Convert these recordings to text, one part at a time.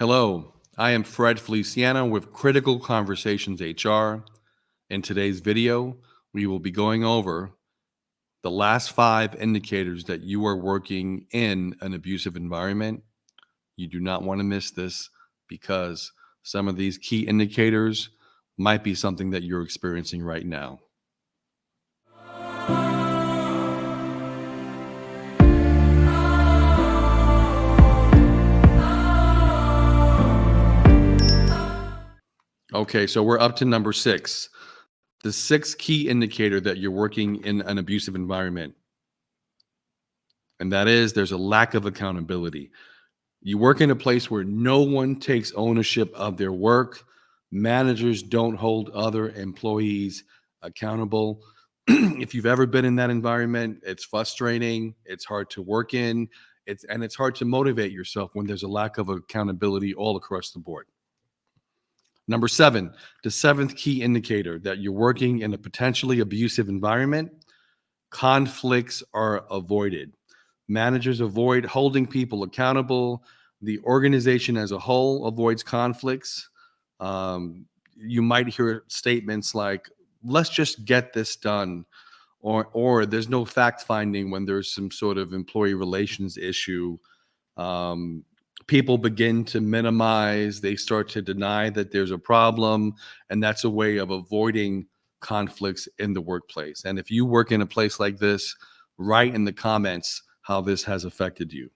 Hello, I am Fred Feliciano with Critical Conversations HR. In today's video, we will be going over the last 5 indicators that you are working in an abusive environment. You do not want to miss this because some of these key indicators might be something that you're experiencing right now. Okay, so we're up to number 6. The 6th key indicator that you're working in an abusive environment, and that is there's a lack of accountability. You work in a place where no one takes ownership of their work. Managers don't hold other employees accountable. If you've ever been in that environment, it's frustrating, it's hard to work in, it's hard to motivate yourself when there's a lack of accountability all across the board. Number 7, the 7th key indicator that you're working in a potentially abusive environment, conflicts are avoided. Managers avoid holding people accountable. The organization as a whole avoids conflicts. You might hear statements like, let's just get this done, or there's no fact finding when there's some sort of employee relations issue. Um, People begin to minimize, they start to deny that there's a problem, and that's a way of avoiding conflicts in the workplace. And if you work in a place like this, write in the comments how this has affected you.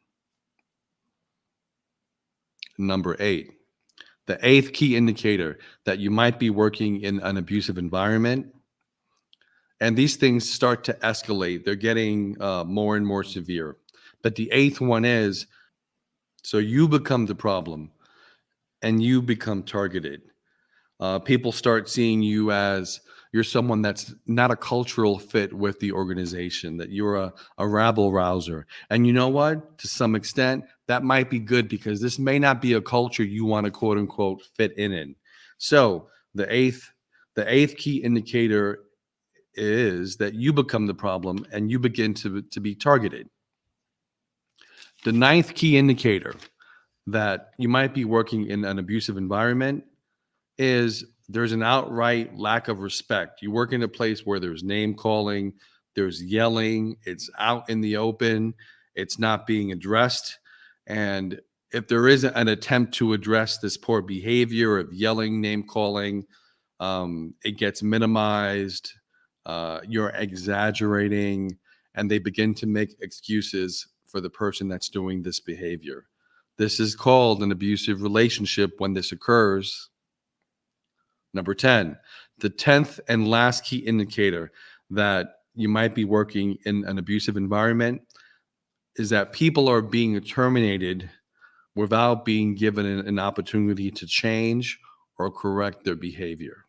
Number 8, the 8th key indicator that you might be working in an abusive environment, and these things start to escalate. They're getting more and more severe. But the 8th one is, so you become the problem and you become targeted. People start seeing you as you're someone that's not a cultural fit with the organization, that you're a rabble rouser. And you know what? To some extent, that might be good because this may not be a culture you want to quote unquote fit in. So the eighth key indicator is that you become the problem and you begin to be targeted. The 9th key indicator that you might be working in an abusive environment is there's an outright lack of respect. You work in a place where there's name calling, there's yelling, it's out in the open, it's not being addressed. And if there is an attempt to address this poor behavior of yelling, name calling, it gets minimized. You're exaggerating, and they begin to make excuses for the person that's doing this behavior. This is called an abusive relationship when this occurs. Number 10, the 10th and last key indicator that you might be working in an abusive environment is that people are being terminated without being given an opportunity to change or correct their behavior.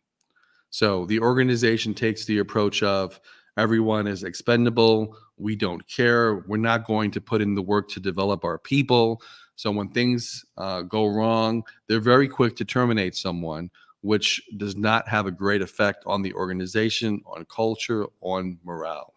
So the organization takes the approach of everyone is expendable. We don't care. We're not going to put in the work to develop our people. So when things go wrong, they're very quick to terminate someone, which does not have a great effect on the organization, on culture, on morale.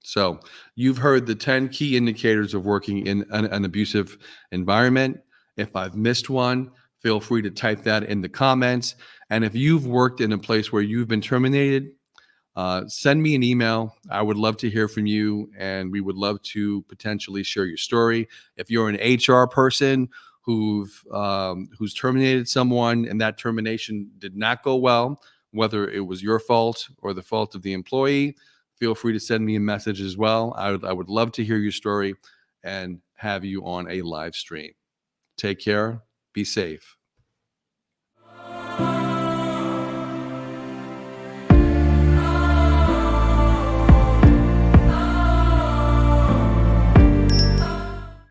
So you've heard the 10 key indicators of working in an abusive environment. If I've missed one, feel free to type that in the comments. And if you've worked in a place where you've been terminated, send me an email. I would love to hear from you, and we would love to potentially share your story. If you're an HR person who's terminated someone and that termination did not go well, whether it was your fault or the fault of the employee, feel free to send me a message as well. I would love to hear your story and have you on a live stream. Take care. Be safe.